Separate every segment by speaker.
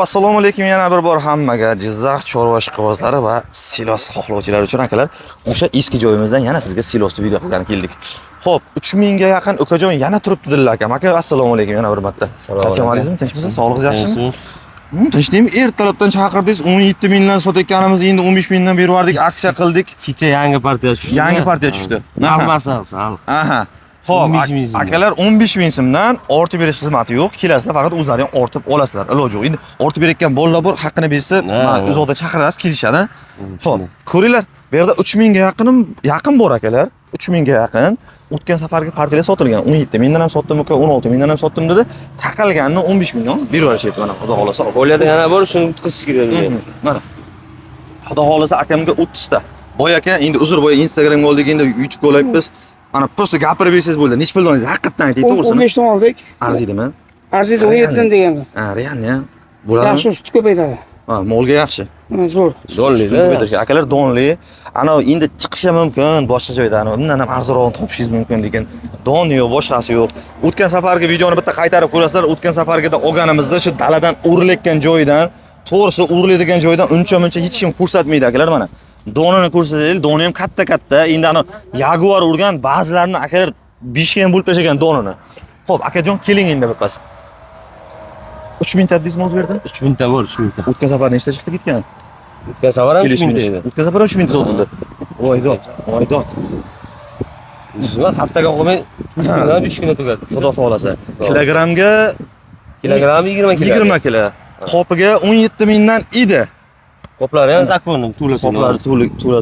Speaker 1: Assalomu alaykum yana bir bor hammaga Jizzax chorva ishqibozlari va silos xohlovchilar uchun akalar, o'sha eski joyimizdan yana sizga silosli video qilgan keldik. Xo'p, 3000 ga yaqin ukajon yana turibdi dilla akam. Aka, assalomu alaykum yana bir marta. Assalomu alaykum, tinchmisiz? Sog'lig'ingiz yaxshimi? Tinchlikmi? Ertalabdan chaqirdingiz, 17000 dan sotayotganimiz, endi 15000 dan berib yubordik, aksiya qildik.
Speaker 2: Kecha yangi partiya tushdi.
Speaker 1: Yangi partiya tushdi.
Speaker 2: Hammasi.
Speaker 1: Aha. Xo'p, akalar 15000 so'mdan ortib berish xizmati yo'q. Kelasizlar, faqat o'zlaring ortib olasizlar. Iloji yo'q. Endi ortib berayotgan bolalar bor, haqqini bersa, mana uzoqda chaqirasiz, kelishadi. Xo'p, ko'ringlar, bu yerda 3000 ga yaqin bor akalar. 3000 ga yaqin. O'tgan safargi partiyalar sotilgan. 17000 dan ham sotdim, 16000 dan ham sotdim dedi. Taqalganini 15000 dan berib yuborishyapti mana, xudo xolasa.
Speaker 2: Qo'lida yana bor, shuni o'tkazish kerak.
Speaker 1: Mana. Xudo xolasa akamga 30 ta. Boy aka, endi uzr boy Instagramga oldik, endi YouTube olayapmiz. Ana prosta gapirib bersangiz bo'ldi. Nech pul oldingiz? Haqiqatan ayting, to'g'risini.
Speaker 3: 15 dan oldik.
Speaker 1: Arziydimi?
Speaker 3: Arziydi 17 dan deganda.
Speaker 1: Ha, realni. Bo'ladimi?
Speaker 3: Yaxshi sut ko'paytadi.
Speaker 1: Ha, molga yaxshi.
Speaker 3: Zo'r.
Speaker 1: Donli. Akalar donli. Ana endi chiqishi mumkin boshqa joydan. Undan ham arzonroq topishingiz mumkin, lekin doni yo'q, boshqasi yo'q. O'tgan safargi videoni bitta qaytarib ko'rasizlar. O'tgan safargida olganimizda shu daladan urilayotgan joydan, to'g'risi urilaydigan joydan uncha-muncha hech kim ko'rsatmaydi akalar mana. Donini ko'rsataylik, doni ham katta-katta. Endi ana Jaguar urgan ba'zilarini akalar 5 ga ham bo'lib tashagan donini. Xo'p, akajon keling endi birpas. 3000 ta dedingizmi o'z yerda?
Speaker 2: 3000 ta bor, 3000 ta.
Speaker 1: O'tgan safar nechta chiqdi ketgan?
Speaker 2: O'tgan safar ham 3000 ta edi.
Speaker 1: O'tgan safar ham 3000 ta sotildi. Oydot.
Speaker 2: Sizlar haftaga qolmay 3 kunda tugadi.
Speaker 1: Xudo xolasa. Kilogramga
Speaker 2: 20 kg.
Speaker 1: 20 kg. Qopiga 17000 dan edi.
Speaker 2: Qoplari ham zakonni to'la.
Speaker 1: Qoplari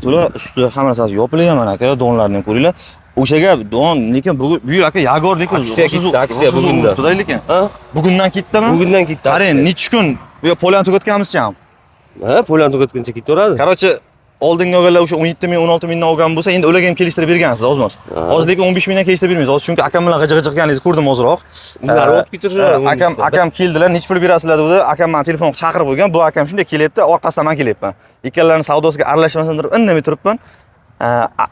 Speaker 1: to'la, usti hamma narsasi yopilgan mana akalar, donlarni ko'ringlar. O'shaga don, lekin bugun bu aka Jaguar lekin
Speaker 2: aksiya bugunda.
Speaker 1: Xudoy lekin. Bugundan ketdimi?
Speaker 2: Bugundan ketdi.
Speaker 1: Qarang, necha kun bu polyan tugatganmiz-chi ham.
Speaker 2: Ha, polyan tugatguncha ketaveradi.
Speaker 1: Qarochi, oldingi olganlar o'sha 17000, 16000 dan olgan bo'lsa, endi ularga ham kelishtirib bergansiz, ozmos. Hozir lekin 15000 dan kelishtirib bermaysiz. Hozir chunki akam bilan g'ijig'i chiqqaningizni ko'rdim hozirroq.
Speaker 2: Bizlar o'tib ketishadi.
Speaker 1: Akam keldilar, necha pul berasizlar dedi. Akam meni telefon chaqirib qo'ygan. Bu akam shunday kelyapti, orqasidan men kelyapman. Ikkalarining savdosiga aralashmasin deb indamay turibman.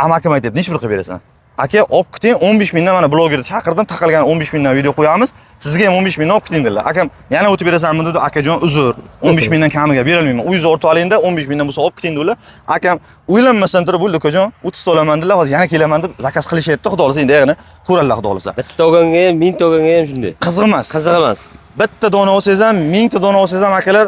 Speaker 1: Amakam aytibdi, necha pul qilib berasan? Aka, olib keting, 15000 dan mana blogerni chaqirdim, taqalgan 15000 dan video qo'yamiz. Sizga ham 15000 dan olib keting dedilar. Akam, yana o'tib berasanmi dedi. Akajon, uzr. 15000 dan kamiga bera olmayman. Uyingiz ortib olingda 15000 dan bo'lsa olib keting dedilar. Akam, o'ylanmasdan turib bo'ldi, akajon, 30 ta olaman dedilar. Hozir yana kelaman deb zakaz qilishyapti. Xudo xolasa endi yag'ini ko'rarlar, xudo xolasa.
Speaker 2: Bitta olganga ham, 1000 ta olganga ham shunday.
Speaker 1: Qiziq emas.
Speaker 2: Qiziq emas.
Speaker 1: Bitta dona olsangiz ham, 1000 ta dona olsangiz ham akalar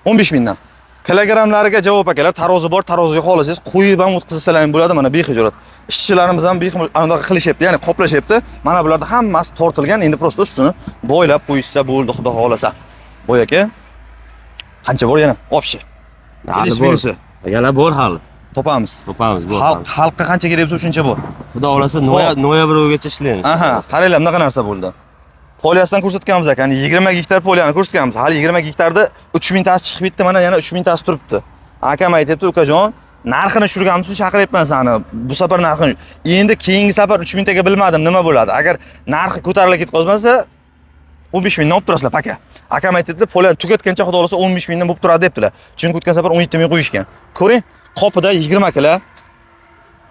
Speaker 1: 15000 dan. Kilogramlariga javob akalar, tarozi bor, taroziga xohlasangiz qo'yib ham o'tkazsalar ham bo'ladi. Mana bexijolat. Ishchilarimiz ham anaqa qilishyapti, ya'ni qoplashyapti. Mana bularda hammasi tortilgan, endi prosta ustini bo'ylab qo'yishsa bo'ldi, xudo xolasa. Boy aka. Qancha bor yana? Opshi. Minusi.
Speaker 2: Yana bor hali.
Speaker 1: Topamiz.
Speaker 2: Bor.
Speaker 1: Xalqqa qancha kerak bo'lsa shuncha bor.
Speaker 2: Xudo xolasa noyabrgacha ishlaymiz.
Speaker 1: Aha, qaranglar, bunaqa narsa bo'ldi. Poliyasidan ko'rsatganmiz aka, 20 gektar poliyani ko'rsatganmiz. Hali 20 gektarda 3000 tasi chiqib ketdi, mana yana 3000 tasi turibdi. Akam aytibdi, ukajon, narxini tushirganimiz uchun chaqiryapman seni. Bu safar narxini. Endi keyingi safar 3000 taga bilmadim nima bo'ladi. Agar narxi ko'tarilib ketib qolmasa, 15000 dan olib turasizlar aka. Akam aytibdi, poliyani tugatgancha xudo xolasa 15000 dan bo'lib turadi debdilar. Chunki o'tgan safar 17000 qo'yishgan. Ko'ring, qopida 20 kg.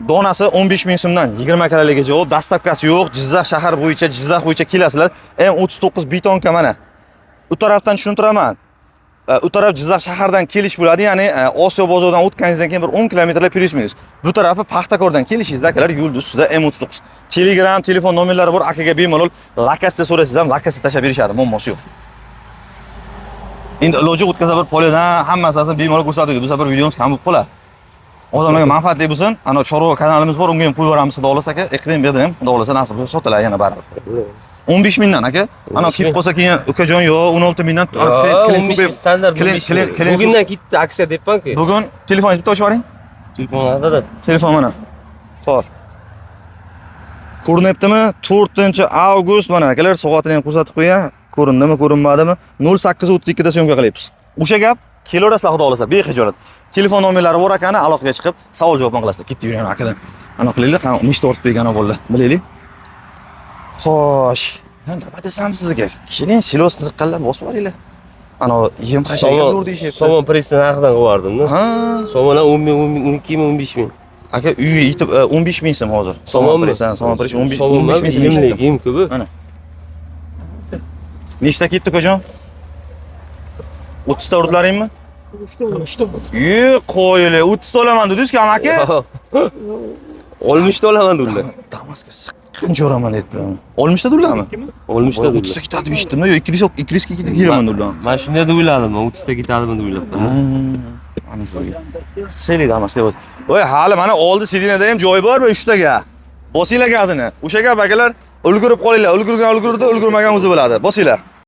Speaker 1: Donasi 15000 so'mdan 20 kg javob, dastlabkasi yo'q. Jizzax shahar bo'yicha, Jizzax bo'yicha kelasizlar. M39 betonka mana. U tarafdan tushuntiraman. U taraf Jizzax shahardan kelish bo'ladi, ya'ni Osiyo bozoridan o'tganingizdan keyin bir 10 kilometrlar plus-minus. Bu tarafi Paxtakordan kelishingizda akalar yo'l ustida M39. Telegram, telefon nomerlari bor, akaga bemalol lokatsiya so'rasangiz ham lokatsiya tashab berishadi, muammosi yo'q. Endi iloji o'tgan safar polidan hammasini bemalol ko'rsatdik. Bu safar videomiz kam bo'lib qoladi. Odamlarga manfaatli bo'lsin. Ana chorva kanalimiz bor, unga ham qo'yib yuboramiz, xudo xolasa aka. Iqlim berdi ham, xudo xolasa nasib bo'lsa sotiladi yana baribir. 15000 dan aka. Ana kelib qolsa keyin ukajon yo'q, 16000 dan
Speaker 2: klient standart 15000. Bugundan ketdi aksiya debman-ku.
Speaker 1: Bugun telefoningizni bitta ochib yuboring.
Speaker 2: Telefonlarda.
Speaker 1: Telefon mana. Xo'p. Ko'rinyaptimi? 4-avgust mana akalar, soatini ham ko'rsatib qo'ying. Ko'rindimi, ko'rinmadimi? 08:32 da syomka qilyapmiz. O'sha gap kelarasizlar, xudo xolasa, bexijolat. Telefon nomerlari bor akani, aloqaga chiqib savol javob qilasizlar. Ketdi yurgan akadan. Ana qilaylik, nechta ortib bergani bo'ldi, bilaylik. Xo'sh, nima desam sizga? Keling, silos qiziqqanlar bosib oringlar. Ana yem qashayga zo'r deyishyapti.
Speaker 2: Somon pressdan narxidan qo'yardim-da.
Speaker 1: Ha,
Speaker 2: somondan 10000, 12000, 15000.
Speaker 1: Aka uyga yetib 15000 so'm hozir.
Speaker 2: Somon
Speaker 1: pressdan, somon press 15000
Speaker 2: so'm. Yem ko'pi.
Speaker 1: Mana. Nechta ketdi ukajon? 30 ta urtlaringmi?
Speaker 3: Uchta.
Speaker 1: Yo'q, qo'yili. 30 ta olaman dedingiz-ku, aka.
Speaker 2: Olmishta olaman dullar.
Speaker 1: Damasga qancha uraman deb turaman. Olmishta durlarmi?
Speaker 2: Olmishta
Speaker 1: 30
Speaker 2: dullar.
Speaker 1: ta ketadi deyishdimi? Yo 200 yigiraman durlarmi?
Speaker 2: Men shunday deb o'yladim. 30 ta ketadimi deb o'ylabman.
Speaker 1: Ana sizga. Seli Damasga bos. Voy, hali mana oldi sidinada ham joy bor va 3 taga. Bosinglar gazini. O'sha gap akalar ulgurib qolinglar. Ulgurgan ulgurdi, ulgurmagan o'zi bo'ladi. Bosinglar.